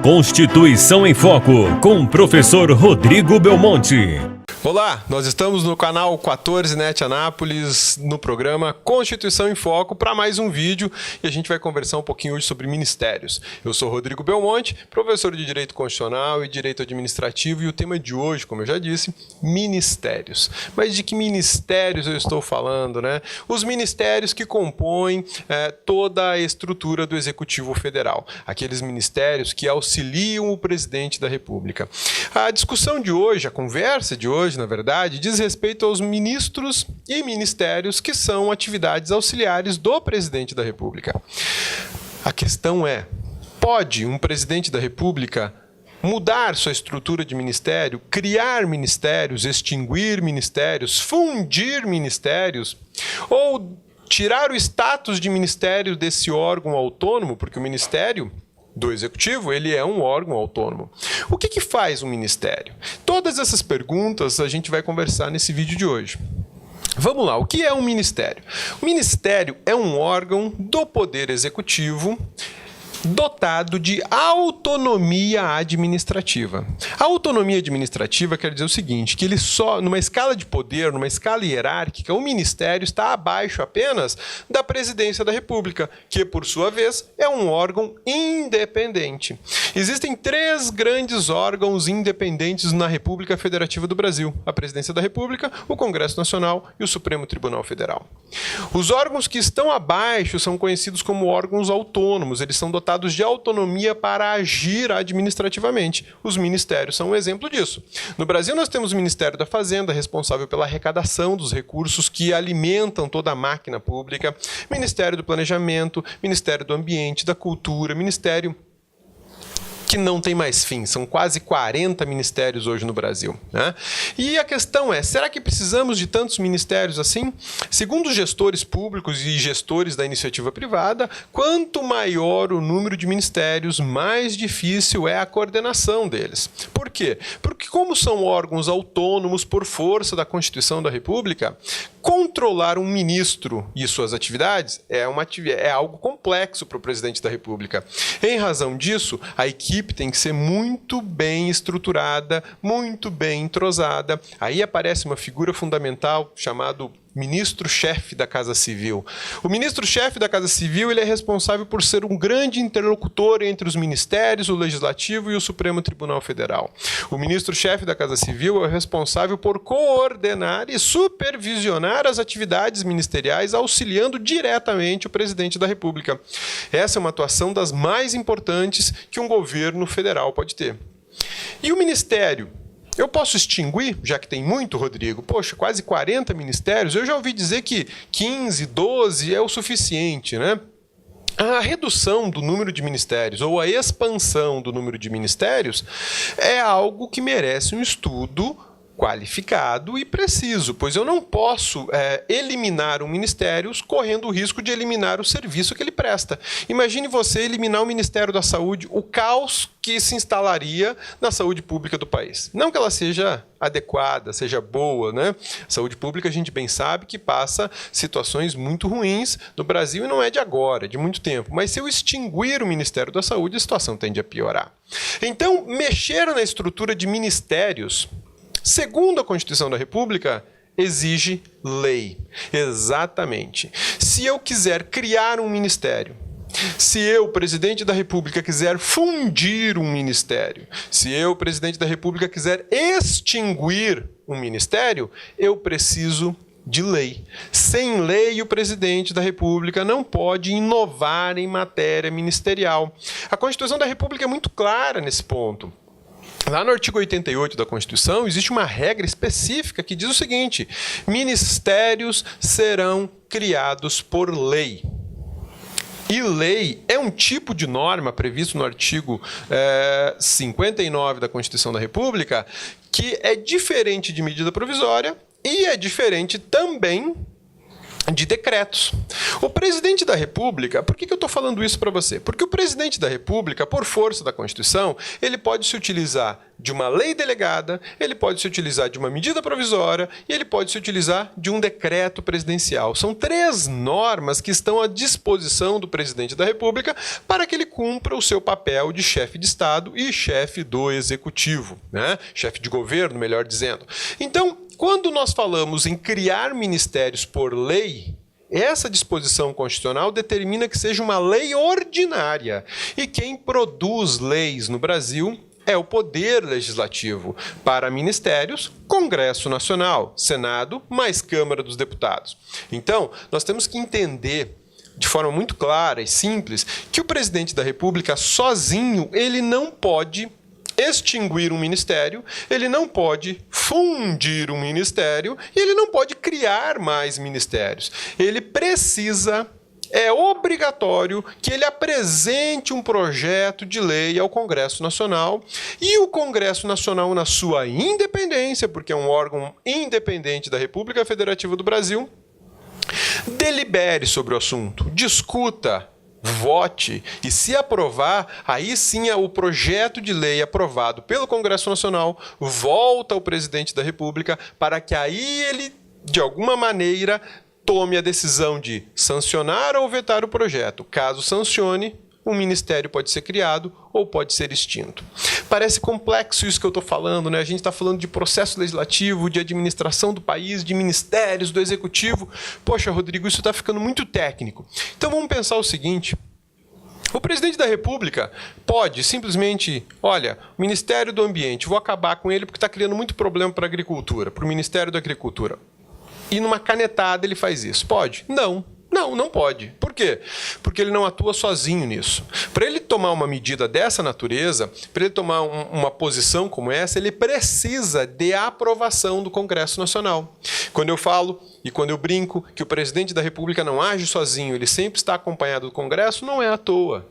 Constituição em Foco, com o professor Rodrigo Belmonte. Olá, nós estamos no canal 14net Anápolis, no programa Constituição em Foco, para mais um vídeo e a gente vai conversar um pouquinho hoje sobre ministérios. Eu sou Rodrigo Belmonte, professor de Direito Constitucional e Direito Administrativo, e o tema de hoje, como eu já disse, ministérios. Mas de que ministérios eu estou falando, né? Os ministérios que compõem toda a estrutura do Executivo Federal, aqueles ministérios que auxiliam o presidente da República. A discussão de hoje, a conversa de hoje, na verdade, diz respeito aos ministros e ministérios que são atividades auxiliares do presidente da República. A questão é, pode um presidente da República mudar sua estrutura de ministério, criar ministérios, extinguir ministérios, fundir ministérios, ou tirar o status de ministério desse órgão autônomo, porque o ministério do Executivo, ele é um órgão autônomo. O que faz um ministério? Todas essas perguntas a gente vai conversar nesse vídeo de hoje. Vamos lá, o que é um ministério? O ministério é um órgão do Poder Executivo dotado de autonomia administrativa. A autonomia administrativa quer dizer o seguinte, que ele só, numa escala de poder, numa escala hierárquica, o ministério está abaixo apenas da presidência da República, que, por sua vez, é um órgão independente. Existem três grandes órgãos independentes na República Federativa do Brasil: a Presidência da República, o Congresso Nacional e o Supremo Tribunal Federal. Os órgãos que estão abaixo são conhecidos como órgãos autônomos, eles são dotados de autonomia para agir administrativamente. Os ministérios são um exemplo disso. No Brasil, nós temos o Ministério da Fazenda, responsável pela arrecadação dos recursos que alimentam toda a máquina pública, Ministério do Planejamento, Ministério do Ambiente, da Cultura, Ministério que não tem mais fim. São quase 40 ministérios hoje no Brasil, né? E a questão é, será que precisamos de tantos ministérios assim? Segundo os gestores públicos e gestores da iniciativa privada, quanto maior o número de ministérios, mais difícil é a coordenação deles. Por quê? Porque como são órgãos autônomos por força da Constituição da República, controlar um ministro e suas atividades é algo complexo para o presidente da República. Em razão disso, a equipe tem que ser muito bem estruturada, muito bem entrosada. Aí aparece uma figura fundamental chamado ministro-chefe da Casa Civil. O ministro-chefe da Casa Civil, ele é responsável por ser um grande interlocutor entre os ministérios, o Legislativo e o Supremo Tribunal Federal. O ministro-chefe da Casa Civil é responsável por coordenar e supervisionar as atividades ministeriais, auxiliando diretamente o presidente da República. Essa é uma atuação das mais importantes que um governo federal pode ter. E o ministério? Eu posso extinguir, já que tem muito, Rodrigo? Poxa, quase 40 ministérios. Eu já ouvi dizer que 15, 12 é o suficiente, né? A redução do número de ministérios ou a expansão do número de ministérios é algo que merece um estudo qualificado e preciso, pois eu não posso eliminar um ministério correndo o risco de eliminar o serviço que ele presta. Imagine você eliminar o Ministério da Saúde, o caos que se instalaria na saúde pública do país. Não que ela seja adequada, seja boa, né? A saúde pública, a gente bem sabe que passa situações muito ruins no Brasil e não é de agora, é de muito tempo. Mas se eu extinguir o Ministério da Saúde, a situação tende a piorar. Então, mexer na estrutura de ministérios, segundo a Constituição da República, exige lei. Exatamente. Se eu quiser criar um ministério, se eu, presidente da República, quiser fundir um ministério, se eu, presidente da República, quiser extinguir um ministério, eu preciso de lei. Sem lei, o presidente da República não pode inovar em matéria ministerial. A Constituição da República é muito clara nesse ponto. Lá no artigo 88 da Constituição, existe uma regra específica que diz o seguinte: ministérios serão criados por lei. E lei é um tipo de norma previsto no artigo 59 da Constituição da República, que é diferente de medida provisória e é diferente também de decretos. O presidente da República, por que eu estou falando isso para você? Porque o presidente da República, por força da Constituição, ele pode se utilizar de uma lei delegada, ele pode se utilizar de uma medida provisória e ele pode se utilizar de um decreto presidencial. São 3 normas que estão à disposição do presidente da República para que ele cumpra o seu papel de chefe de Estado e chefe do Executivo, né? Chefe de governo, melhor dizendo. Então, quando nós falamos em criar ministérios por lei, essa disposição constitucional determina que seja uma lei ordinária. E quem produz leis no Brasil é o Poder Legislativo. Para ministérios, Congresso Nacional, Senado, mais Câmara dos Deputados. Então, nós temos que entender de forma muito clara e simples que o presidente da República sozinho, ele não pode extinguir um ministério, ele não pode fundir um ministério e ele não pode criar mais ministérios. Ele precisa, é obrigatório que ele apresente um projeto de lei ao Congresso Nacional e o Congresso Nacional, na sua independência, porque é um órgão independente da República Federativa do Brasil, delibere sobre o assunto, discuta, vote e, se aprovar, aí sim o projeto de lei aprovado pelo Congresso Nacional volta ao presidente da República para que aí ele, de alguma maneira, tome a decisão de sancionar ou vetar o projeto. Caso sancione, um ministério pode ser criado ou pode ser extinto. Parece complexo isso que eu estou falando, né? A gente está falando de processo legislativo, de administração do país, de ministérios, do executivo. Poxa, Rodrigo, isso está ficando muito técnico. Então vamos pensar o seguinte. O presidente da República pode simplesmente, olha, o Ministério do Ambiente, vou acabar com ele porque está criando muito problema para a agricultura, para o Ministério da Agricultura. E numa canetada ele faz isso. Pode? Não. Não pode. Por quê? Porque ele não atua sozinho nisso. Para ele tomar uma medida dessa natureza, para ele tomar uma posição como essa, ele precisa de aprovação do Congresso Nacional. Quando eu falo e quando eu brinco que o presidente da República não age sozinho, ele sempre está acompanhado do Congresso, não é à toa.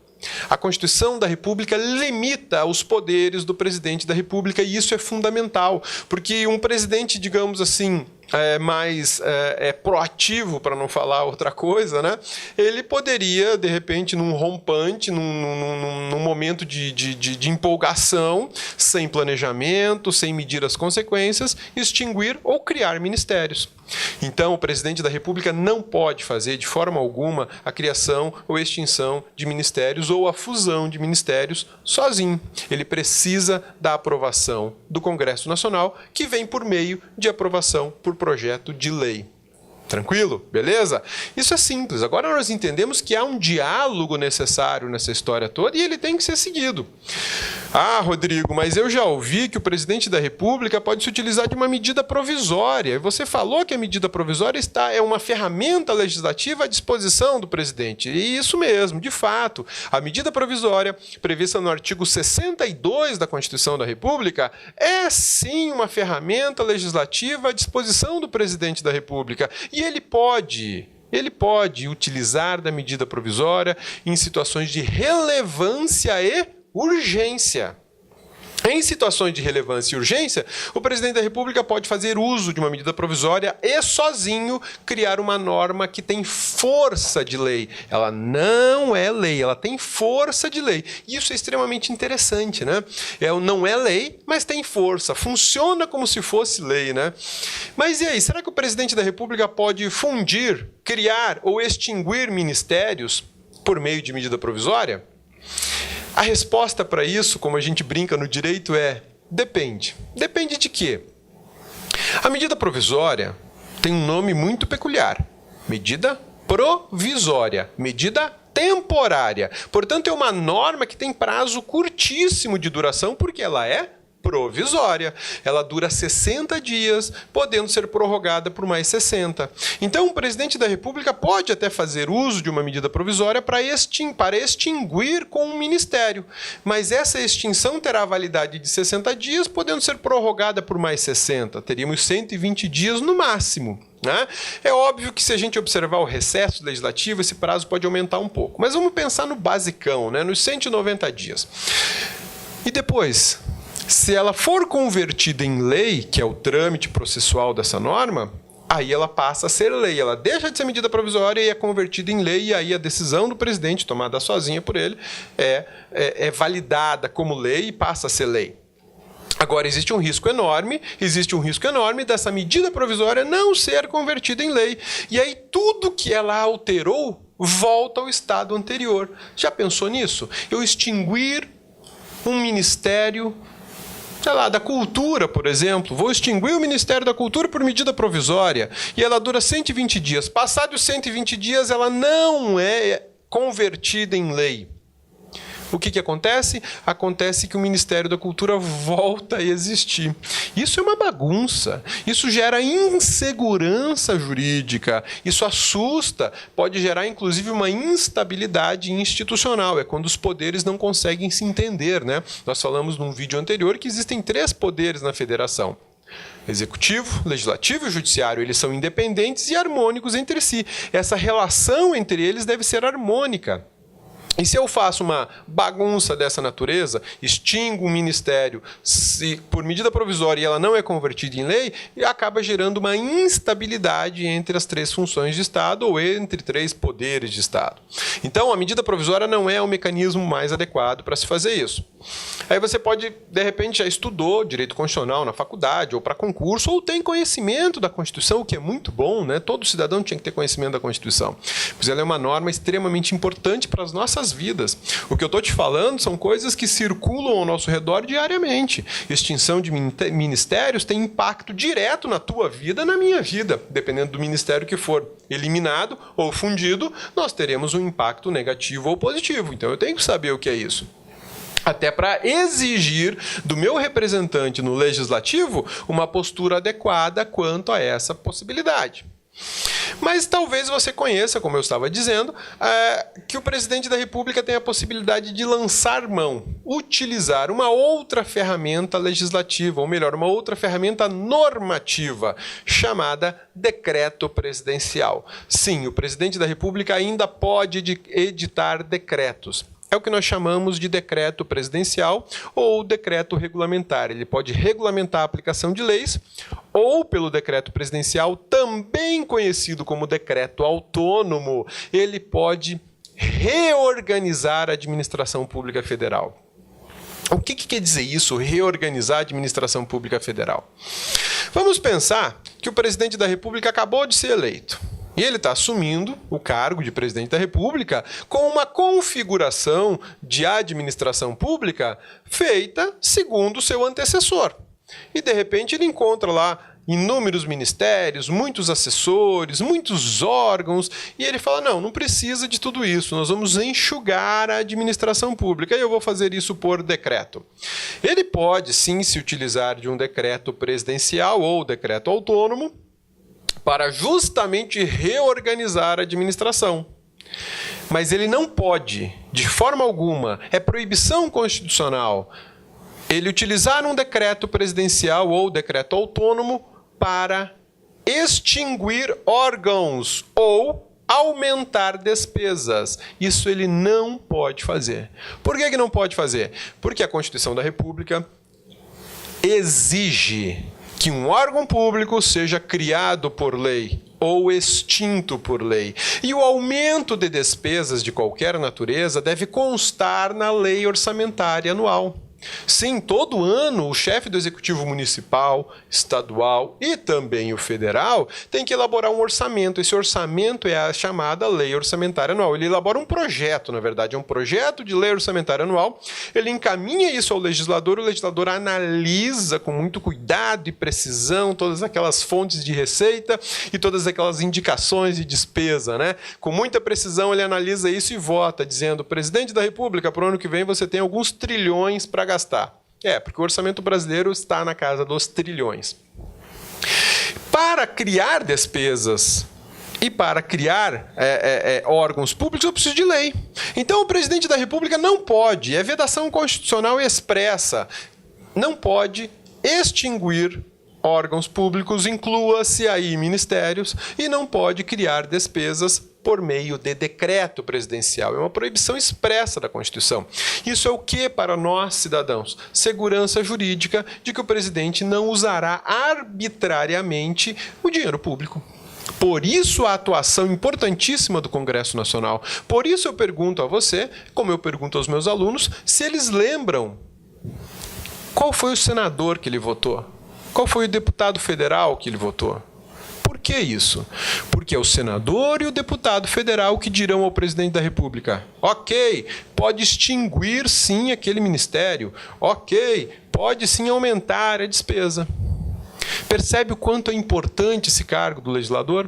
A Constituição da República limita os poderes do presidente da República e isso é fundamental, porque um presidente, digamos assim, mais proativo, para não falar outra coisa, né? Ele poderia, de repente, num rompante, num momento de empolgação, sem planejamento, sem medir as consequências, extinguir ou criar ministérios. Então, o presidente da República não pode fazer, de forma alguma, a criação ou extinção de ministérios ou a fusão de ministérios sozinho. Ele precisa da aprovação do Congresso Nacional, que vem por meio de aprovação por projeto de lei. Tranquilo? Beleza? Isso é simples. Agora nós entendemos que há um diálogo necessário nessa história toda e ele tem que ser seguido. Ah, Rodrigo, mas eu já ouvi que o presidente da República pode se utilizar de uma medida provisória. E você falou que a medida provisória é uma ferramenta legislativa à disposição do presidente. E isso mesmo, de fato. A medida provisória, prevista no artigo 62 da Constituição da República, é sim uma ferramenta legislativa à disposição do presidente da República. E ele pode utilizar da medida provisória em situações de relevância e urgência. Em situações de relevância e urgência, o presidente da República pode fazer uso de uma medida provisória e, sozinho, criar uma norma que tem força de lei. Ela não é lei, ela tem força de lei. E isso é extremamente interessante, né? Não é lei, mas tem força. Funciona como se fosse lei, né? Mas e aí, será que o presidente da República pode fundir, criar ou extinguir ministérios por meio de medida provisória? A resposta para isso, como a gente brinca no direito, é depende. Depende de quê? A medida provisória tem um nome muito peculiar. Medida provisória, medida temporária. Portanto, é uma norma que tem prazo curtíssimo de duração, porque ela é provisória. Ela dura 60 dias, podendo ser prorrogada por mais 60. Então, o presidente da República pode até fazer uso de uma medida provisória para extinguir com um ministério. Mas essa extinção terá validade de 60 dias, podendo ser prorrogada por mais 60. Teríamos 120 dias no máximo. Né? É óbvio que se a gente observar o recesso legislativo, esse prazo pode aumentar um pouco. Mas vamos pensar no basicão, né? Nos 190 dias. E depois, se ela for convertida em lei, que é o trâmite processual dessa norma, aí ela passa a ser lei. Ela deixa de ser medida provisória e é convertida em lei, e aí a decisão do presidente, tomada sozinha por ele, é validada como lei e passa a ser lei. Agora, existe um risco enorme dessa medida provisória não ser convertida em lei. E aí tudo que ela alterou volta ao estado anterior. Já pensou nisso? Eu extinguir um ministério, sei lá, da cultura, por exemplo. Vou extinguir o Ministério da Cultura por medida provisória e ela dura 120 dias. Passados os 120 dias, ela não é convertida em lei. O que acontece? Acontece que o Ministério da Cultura volta a existir. Isso é uma bagunça. Isso gera insegurança jurídica. Isso assusta. Pode gerar, inclusive, uma instabilidade institucional. É quando os poderes não conseguem se entender, né? Nós falamos num vídeo anterior que existem 3 poderes na federação. Executivo, legislativo e judiciário, eles são independentes e harmônicos entre si. Essa relação entre eles deve ser harmônica. E se eu faço uma bagunça dessa natureza, extingo um ministério por medida provisória e ela não é convertida em lei, acaba gerando uma instabilidade entre as 3 funções de Estado ou entre 3 poderes de Estado. Então, a medida provisória não é o mecanismo mais adequado para se fazer isso. Aí você pode, de repente, já estudou direito constitucional na faculdade ou para concurso, ou tem conhecimento da Constituição, o que é muito bom, né? Todo cidadão tinha que ter conhecimento da Constituição, pois ela é uma norma extremamente importante para as nossas vidas. O que eu estou te falando são coisas que circulam ao nosso redor diariamente. Extinção de ministérios tem impacto direto na tua vida, na minha vida. Dependendo do ministério que for eliminado ou fundido, nós teremos um impacto negativo ou positivo. Então eu tenho que saber o que é isso. Até para exigir do meu representante no legislativo uma postura adequada quanto a essa possibilidade. Mas talvez você conheça, como eu estava dizendo, que o presidente da República tem a possibilidade de lançar mão, utilizar uma outra ferramenta legislativa, ou melhor, uma outra ferramenta normativa, chamada decreto presidencial. Sim, o presidente da República ainda pode editar decretos. É o que nós chamamos de decreto presidencial ou decreto regulamentar. Ele pode regulamentar a aplicação de leis ou, pelo decreto presidencial, também conhecido como decreto autônomo, ele pode reorganizar a administração pública federal. O que quer dizer isso, reorganizar a administração pública federal? Vamos pensar que o presidente da República acabou de ser eleito. E ele está assumindo o cargo de presidente da República com uma configuração de administração pública feita segundo o seu antecessor. E, de repente, ele encontra lá inúmeros ministérios, muitos assessores, muitos órgãos, e ele fala, não precisa de tudo isso, nós vamos enxugar a administração pública, e eu vou fazer isso por decreto. Ele pode, sim, se utilizar de um decreto presidencial ou decreto autônomo, para justamente reorganizar a administração. Mas ele não pode, de forma alguma, é proibição constitucional, ele utilizar um decreto presidencial ou decreto autônomo para extinguir órgãos ou aumentar despesas. Isso ele não pode fazer. Por que não pode fazer? Porque a Constituição da República exige que um órgão público seja criado por lei ou extinto por lei. E o aumento de despesas de qualquer natureza deve constar na lei orçamentária anual. Sim, todo ano o chefe do executivo municipal, estadual e também o federal tem que elaborar um orçamento. Esse orçamento é a chamada lei orçamentária anual. Ele elabora um projeto, na verdade, é um projeto de lei orçamentária anual. Ele encaminha isso ao legislador, o legislador analisa com muito cuidado e precisão todas aquelas fontes de receita e todas aquelas indicações de despesa, né? Com muita precisão ele analisa isso e vota, dizendo, presidente da República, para o ano que vem você tem alguns trilhões para gastar. Porque o orçamento brasileiro está na casa dos trilhões. Para criar despesas e para criar órgãos públicos, eu preciso de lei. Então, o presidente da República não pode, é vedação constitucional expressa, não pode extinguir órgãos públicos, inclua-se aí ministérios, e não pode criar despesas por meio de decreto presidencial. É uma proibição expressa da Constituição. Isso é o que para nós, cidadãos? Segurança jurídica de que o presidente não usará arbitrariamente o dinheiro público. Por isso a atuação importantíssima do Congresso Nacional. Por isso eu pergunto a você, como eu pergunto aos meus alunos, se eles lembram qual foi o senador que ele votou, qual foi o deputado federal que ele votou. Por que isso? Porque é o senador e o deputado federal que dirão ao presidente da República: ok, pode extinguir sim aquele ministério, ok, pode sim aumentar a despesa. Percebe o quanto é importante esse cargo do legislador?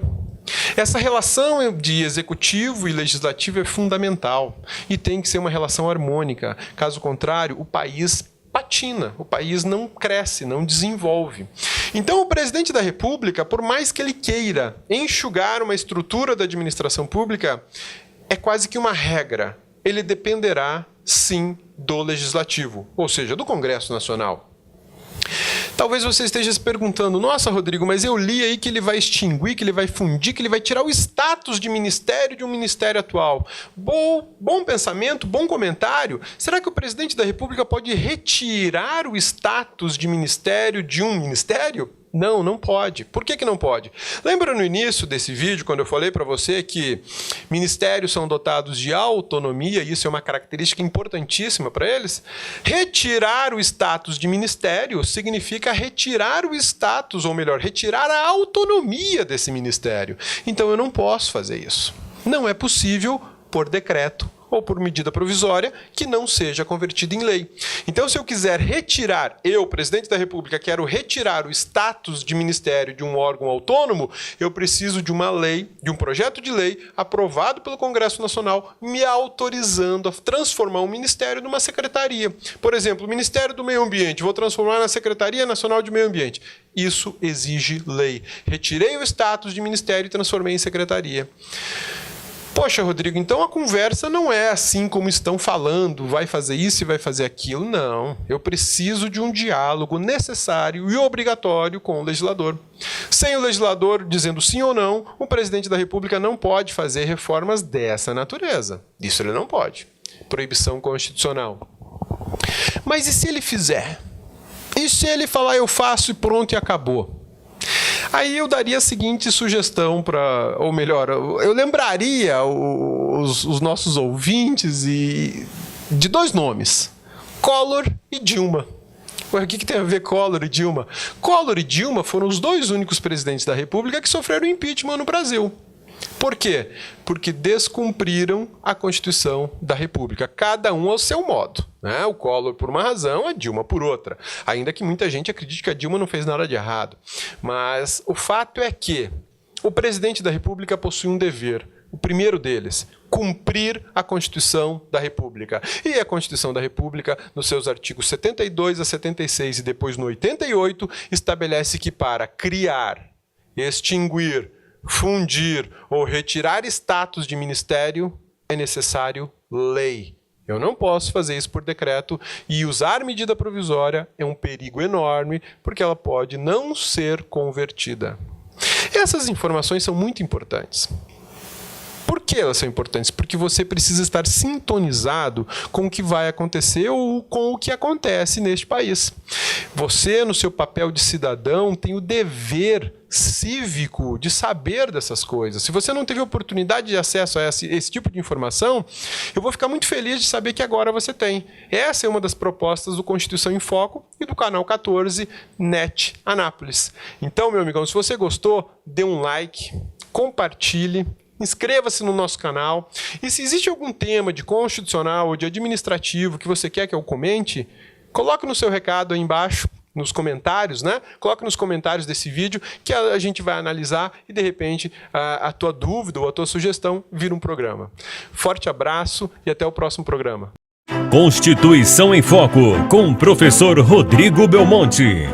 Essa relação de executivo e legislativo é fundamental e tem que ser uma relação harmônica. Caso contrário, o país patina, o país não cresce, não desenvolve. Então, o presidente da República, por mais que ele queira enxugar uma estrutura da administração pública, é quase que uma regra. Ele dependerá, sim, do legislativo, ou seja, do Congresso Nacional. Talvez você esteja se perguntando: nossa, Rodrigo, mas eu li aí que ele vai extinguir, que ele vai fundir, que ele vai tirar o status de ministério de um ministério atual. Bom pensamento, bom comentário. Será que o presidente da República pode retirar o status de ministério de um ministério? Não, não pode. Por que não pode? Lembra no início desse vídeo, quando eu falei para você que ministérios são dotados de autonomia, e isso é uma característica importantíssima para eles? Retirar o status de ministério significa retirar o status, ou melhor, retirar a autonomia desse ministério. Então eu não posso fazer isso. Não é possível por decreto ou por medida provisória que não seja convertida em lei. Então, se eu quiser retirar, eu, presidente da República, quero retirar o status de ministério de um órgão autônomo, eu preciso de uma lei, de um projeto de lei aprovado pelo Congresso Nacional, me autorizando a transformar um ministério numa secretaria. Por exemplo, o Ministério do Meio Ambiente, vou transformar na Secretaria Nacional de Meio Ambiente. Isso exige lei. Retirei o status de ministério e transformei em secretaria. Poxa, Rodrigo, então a conversa não é assim como estão falando, vai fazer isso e vai fazer aquilo. Não, eu preciso de um diálogo necessário e obrigatório com o legislador. Sem o legislador dizendo sim ou não, o presidente da República não pode fazer reformas dessa natureza. Isso ele não pode. Proibição constitucional. Mas e se ele fizer? E se ele falar eu faço e pronto e acabou? Aí eu daria a seguinte sugestão ou melhor, eu lembraria os nossos ouvintes de dois nomes: Collor e Dilma. O que tem a ver Collor e Dilma? Collor e Dilma foram os dois únicos presidentes da República que sofreram impeachment no Brasil. Por quê? Porque descumpriram a Constituição da República, cada um ao seu modo, né? O Collor por uma razão, a Dilma por outra. Ainda que muita gente acredite que a Dilma não fez nada de errado. Mas o fato é que o presidente da República possui um dever. O primeiro deles, cumprir a Constituição da República. E a Constituição da República, nos seus artigos 72 a 76 e depois no 88, estabelece que para criar, extinguir, fundir ou retirar status de ministério é necessário lei. Eu não posso fazer isso por decreto, e usar medida provisória é um perigo enorme, porque ela pode não ser convertida. Essas informações são muito importantes. Por que elas são importantes? Porque você precisa estar sintonizado com o que vai acontecer ou com o que acontece neste país. Você, no seu papel de cidadão, tem o dever cívico de saber dessas coisas. Se você não teve oportunidade de acesso a esse tipo de informação, eu vou ficar muito feliz de saber que agora você tem. Essa é uma das propostas do Constituição em Foco e do canal 14 NET Anápolis. Então, meu amigão, se você gostou, dê um like, compartilhe, inscreva-se no nosso canal. E se existe algum tema de constitucional ou de administrativo que você quer que eu comente, coloque no seu recado aí embaixo, nos comentários, né? Coloque nos comentários desse vídeo que a gente vai analisar e, de repente, a tua dúvida ou a tua sugestão vira um programa. Forte abraço e até o próximo programa. Constituição em Foco, com o professor Rodrigo Belmonte.